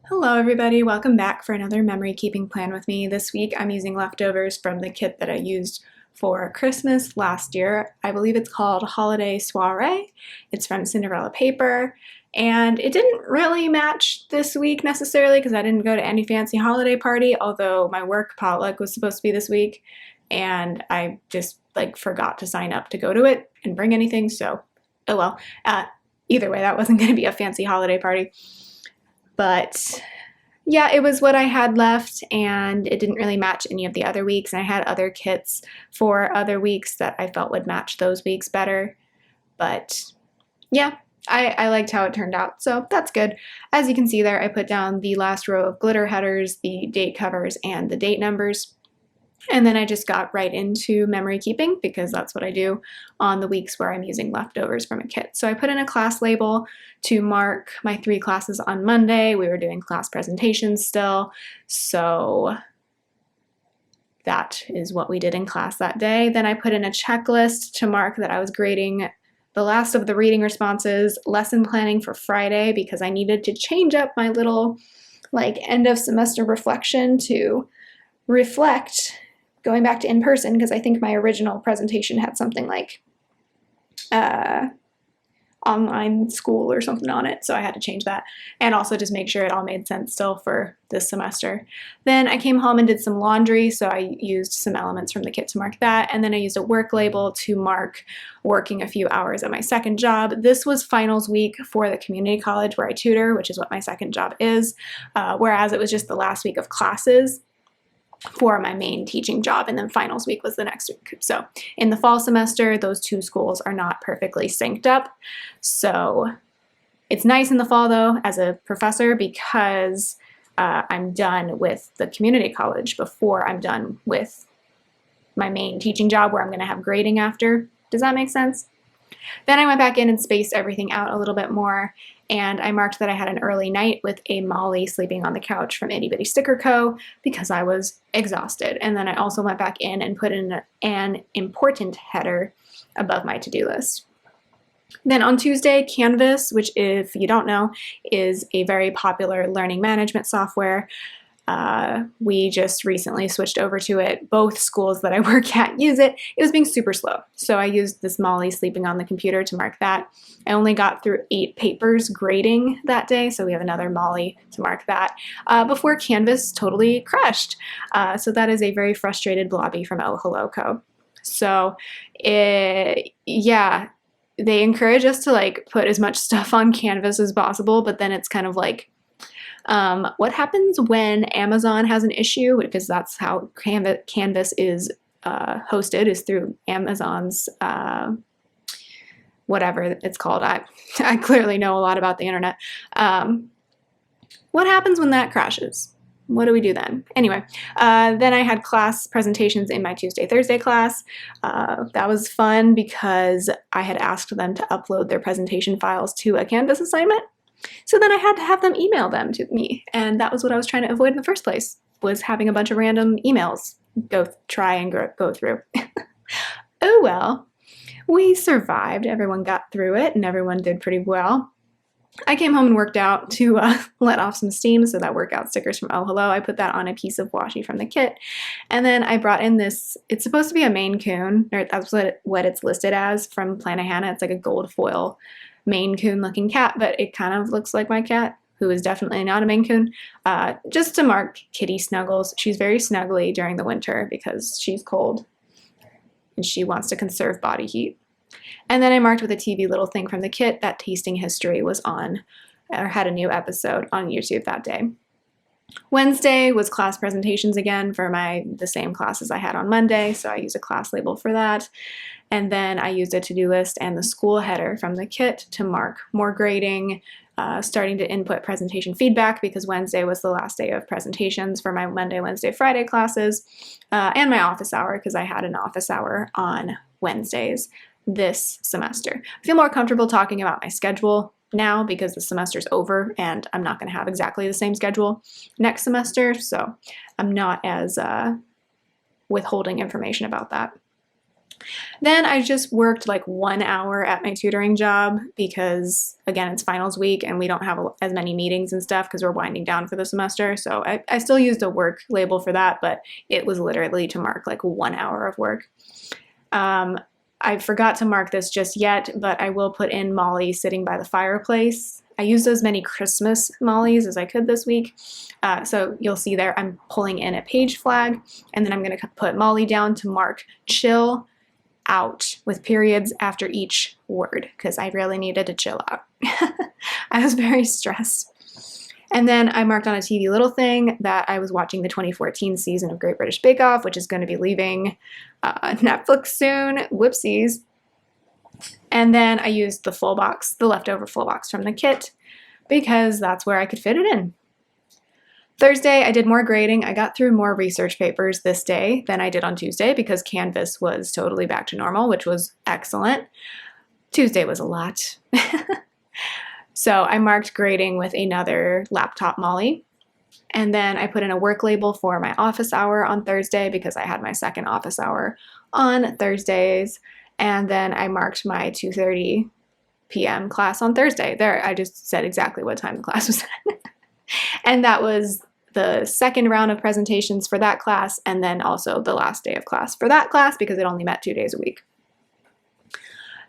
Hello everybody, welcome back for another memory keeping plan with me. This week I'm using leftovers from the kit that I used for Christmas last year. I believe it's called Holiday Soiree. It's from Cinderella paper, and it didn't really match this week necessarily because I didn't go to any fancy holiday party, although my work potluck was supposed to be this week and I just forgot to sign up to go to it and bring anything, so oh well. Either way, that wasn't going to be a fancy holiday party. But yeah, it was what I had left, and it didn't really match any of the other weeks. And I had other kits for other weeks that I felt would match those weeks better. But yeah, I liked how it turned out, so that's good. As you can see there, I put down the last row of glitter headers, the date covers, and the date numbers. And then I just got right into memory keeping because that's what I do on the weeks where I'm using leftovers from a kit. So I put in a class label to mark my 3 classes on Monday. We were doing class presentations still, so that is what we did in class that day. Then I put in a checklist to mark that I was grading the last of the reading responses, lesson planning for Friday because I needed to change up my little end of semester reflection to reflect going back to in-person, because I think my original presentation had something like online school or something on it, so I had to change that, and also just make sure it all made sense still for this semester. Then I came home and did some laundry, so I used some elements from the kit to mark that, and then I used a work label to mark working a few hours at my second job. This was finals week for the community college where I tutor, which is what my second job is, whereas it was just the last week of classes for my main teaching job, and then finals week was the next week. So in the fall semester, those two schools are not perfectly synced up. So it's nice in the fall though as a professor because I'm done with the community college before I'm done with my main teaching job where I'm going to have grading after. Does that make sense? Then I went back in and spaced everything out a little bit more, and I marked that I had an early night with a Molly sleeping on the couch from Itty Bitty Sticker Co. because I was exhausted. And then I also went back in and put in an important header above my to-do list. Then on Tuesday, Canvas, which if you don't know, is a very popular learning management software. We just recently switched over to it. Both schools that I work at use it. It was being super slow, so I used this Molly sleeping on the computer to mark that. I only got through 8 papers grading that day, so we have another Molly to mark that, before Canvas totally crashed. So that is a very frustrated blobby from Oh Hello Co. So yeah, they encourage us to put as much stuff on Canvas as possible, but then it's kind of what happens when Amazon has an issue, because that's how Canvas is hosted, is through Amazon's whatever it's called. I clearly know a lot about the internet. What happens when that crashes? What do we do then? Anyway, then I had class presentations in my Tuesday-Thursday class. That was fun because I had asked them to upload their presentation files to a Canvas assignment. So then I had to have them email them to me, and that was what I was trying to avoid in the first place, was having a bunch of random emails go through. Oh well, we survived. Everyone got through it, and everyone did pretty well. I came home and worked out to let off some steam, so that workout stickers from Oh Hello, I put that on a piece of washi from the kit, and then I brought in this, it's supposed to be a Maine Coon, or that's what it's listed as from Plannahannah. It's like a gold foil Maine Coon looking cat, but it kind of looks like my cat, who is definitely not a Maine Coon, just to mark Kitty Snuggles. She's very snuggly during the winter because she's cold and she wants to conserve body heat. And then I marked with a TV little thing from the kit that Tasting History was on, or had a new episode on YouTube that day. Wednesday was class presentations again for the same classes I had on Monday, so I used a class label for that. And then I used a to-do list and the school header from the kit to mark more grading, starting to input presentation feedback because Wednesday was the last day of presentations for my Monday, Wednesday, Friday classes, and my office hour because I had an office hour on Wednesdays this semester. I feel more comfortable talking about my schedule now because the semester's over and I'm not going to have exactly the same schedule next semester, so I'm not as withholding information about that. Then I just worked like 1 hour at my tutoring job because, again, it's finals week and we don't have as many meetings and stuff because we're winding down for the semester. So I still used a work label for that, but it was literally to mark like 1 hour of work. I forgot to mark this just yet, but I will put in Molly sitting by the fireplace. I used as many Christmas Mollies as I could this week. So you'll see there I'm pulling in a page flag, and then I'm going to put Molly down to mark chill out with periods after each word because I really needed to chill out. I was very stressed. And then I marked on a TV little thing that I was watching the 2014 season of Great British Bake Off, which is going to be leaving Netflix soon. Whoopsies. And then I used the full box, the leftover full box from the kit, because that's where I could fit it in. Thursday, I did more grading. I got through more research papers this day than I did on Tuesday because Canvas was totally back to normal, which was excellent. Tuesday was a lot. So I marked grading with another laptop Molly. And then I put in a work label for my office hour on Thursday because I had my second office hour on Thursdays. And then I marked my 2:30 p.m. class on Thursday. There, I just said exactly what time the class was at. And that was the second round of presentations for that class, and then also the last day of class for that class because it only met 2 days a week.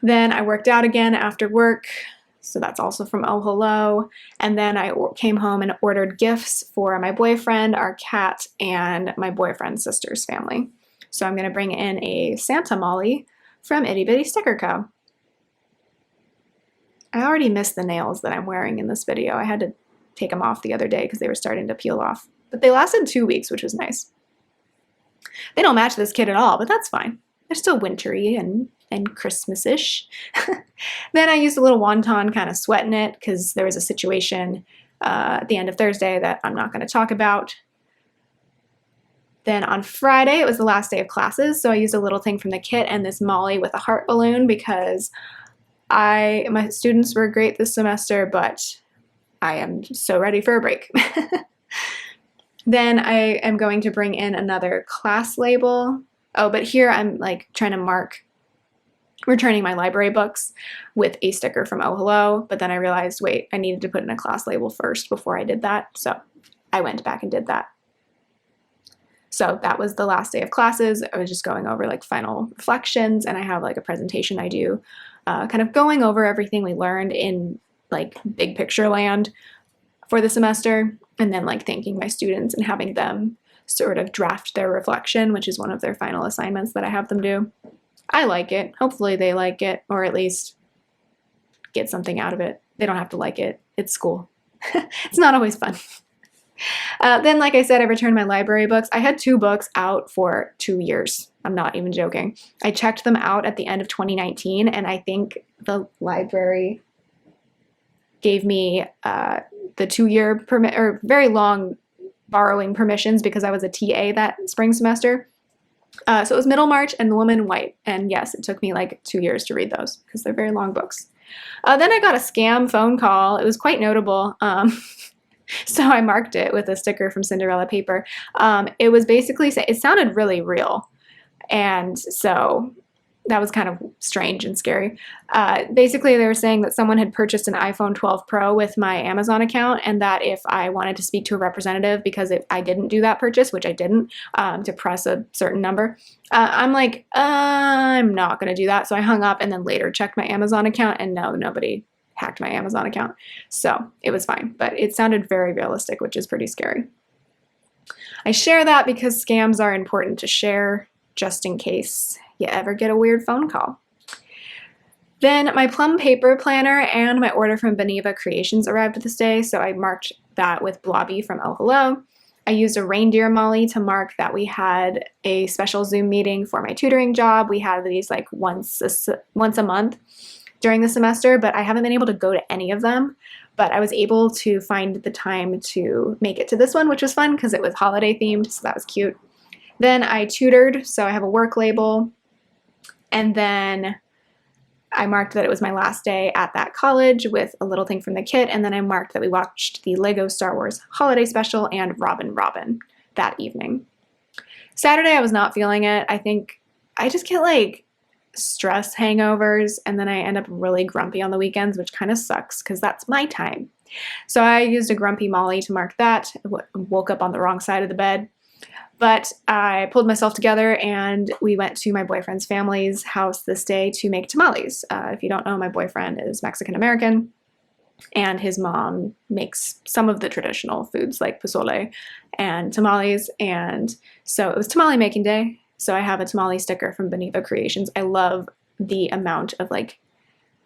Then I worked out again after work. So that's also from Oh Hello. And then I came home and ordered gifts for my boyfriend, our cat, and my boyfriend's sister's family. So I'm going to bring in a Santa Molly from Itty Bitty Sticker Co. I already missed the nails that I'm wearing in this video. I had to take them off the other day because they were starting to peel off. But they lasted 2 weeks, which was nice. They don't match this kit at all, but that's fine. They're still wintry and Christmas-ish. Then I used a little wonton kind of sweating it because there was a situation at the end of Thursday that I'm not going to talk about. Then on Friday, it was the last day of classes, so I used a little thing from the kit and this Molly with a heart balloon because my students were great this semester, but I am so ready for a break. Then I am going to bring in another class label. Oh, but here I'm like trying to mark returning my library books with a sticker from Oh Hello, but then I realized, wait, I needed to put in a class label first before I did that, so I went back and did that. So that was the last day of classes. I was just going over like final reflections, and I have like a presentation I do kind of going over everything we learned in like big picture land for the semester, and then like thanking my students and having them sort of draft their reflection, which is one of their final assignments that I have them do. I like it. Hopefully they like it, or at least get something out of it. They don't have to like it. It's school. It's not always fun. Then, like I said, I returned my library books. I had 2 books out for 2 years. I'm not even joking. I checked them out at the end of 2019, and I think the library gave me the 2-year permit, or very long borrowing permissions because I was a TA that spring semester. So it was Middlemarch and The Woman in White. And yes, it took me like 2 years to read those because they're very long books. Then I got a scam phone call. It was quite notable. So I marked it with a sticker from Cinderella paper. It was basically, it sounded really real. And so that was kind of strange and scary. Basically, they were saying that someone had purchased an iPhone 12 Pro with my Amazon account, and that if I wanted to speak to a representative, because I didn't do that purchase, which I didn't, to press a certain number, I'm like, I'm not going to do that. So I hung up and then later checked my Amazon account, and no, nobody hacked my Amazon account. So it was fine, but it sounded very realistic, which is pretty scary. I share that because scams are important to share just in case you ever get a weird phone call. Then my plum paper planner and my order from Beneva Creations arrived this day, so I marked that with Blobby from Oh Hello. I used a reindeer Molly to mark that we had a special Zoom meeting for my tutoring job. We had these like once a month during the semester, but I haven't been able to go to any of them. But I was able to find the time to make it to this one, which was fun because it was holiday themed, so that was cute. Then I tutored, so I have a work label. And then I marked that it was my last day at that college with a little thing from the kit, and then I marked that we watched the Lego Star Wars Holiday Special and Robin that evening. Saturday, I was not feeling it. I think I just get like stress hangovers, and then I end up really grumpy on the weekends, which kind of sucks because that's my time. So I used a grumpy Molly to mark that. Woke up on the wrong side of the bed. But I pulled myself together and we went to my boyfriend's family's house this day to make tamales. If you don't know, my boyfriend is Mexican American and his mom makes some of the traditional foods like pozole and tamales. And so it was tamale making day. So I have a tamale sticker from Beneva Creations. I love the amount of like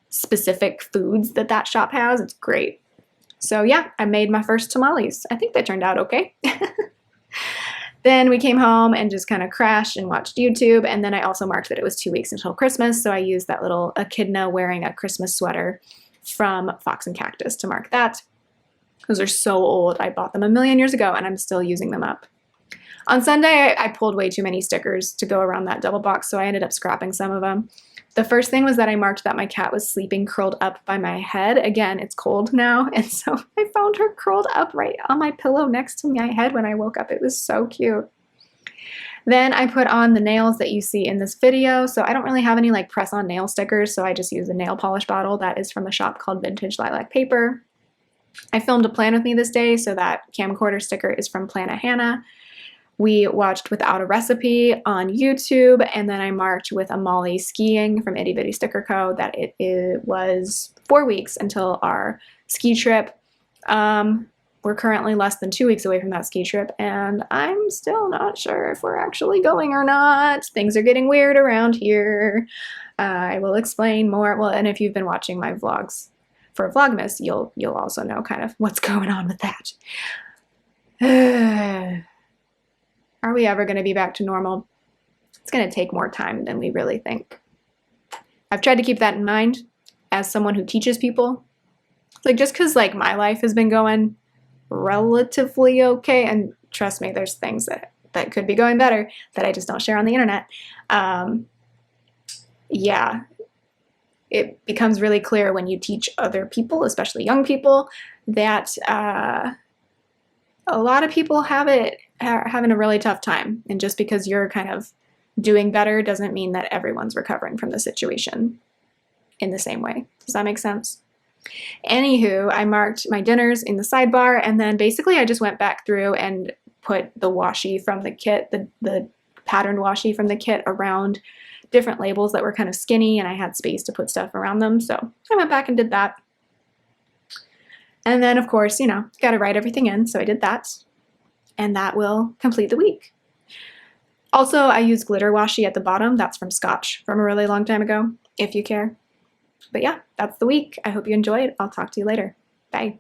specific foods that shop has. It's great. So yeah, I made my first tamales. I think they turned out okay. Then we came home and just kind of crashed and watched YouTube. And then I also marked that it was 2 weeks until Christmas. So I used that little echidna wearing a Christmas sweater from Fox and Cactus to mark that. Those are so old. I bought them a million years ago and I'm still using them up. On Sunday, I pulled way too many stickers to go around that double box, so I ended up scrapping some of them. The first thing was that I marked that my cat was sleeping curled up by my head. Again, it's cold now, and so I found her curled up right on my pillow next to my head when I woke up. It was so cute. Then I put on the nails that you see in this video. So I don't really have any like press-on nail stickers, so I just use a nail polish bottle that is from a shop called Vintage Lilac Paper. I filmed a Plan With Me this day, so that camcorder sticker is from Plana Hannah. We watched Without a Recipe on YouTube, and then I marked with a Molly skiing from Itty Bitty Sticker Co. that it was 4 weeks until our ski trip. We're currently less than 2 weeks away from that ski trip, and I'm still not sure if we're actually going or not. Things are getting weird around here. I will explain more. Well, and if you've been watching my vlogs for Vlogmas, you'll also know kind of what's going on with that. Are we ever going to be back to normal? It's going to take more time than we really think. I've tried to keep that in mind as someone who teaches people. Like, just because like my life has been going relatively okay, and trust me, there's things that could be going better that I just don't share on the internet. Yeah, it becomes really clear when you teach other people, especially young people, that a lot of people are having a really tough time, and just because you're kind of doing better doesn't mean that everyone's recovering from the situation in the same way. Does that make sense? Anywho, I marked my dinners in the sidebar, and then basically I just went back through and put the washi from the kit, the patterned washi from the kit around different labels that were kind of skinny, and I had space to put stuff around them, so I went back and did that. And then, of course, you know, got to write everything in, so I did that. And that will complete the week. Also, I use glitter washi at the bottom. That's from Scotch from a really long time ago, if you care. But yeah, that's the week. I hope you enjoyed. I'll talk to you later. Bye.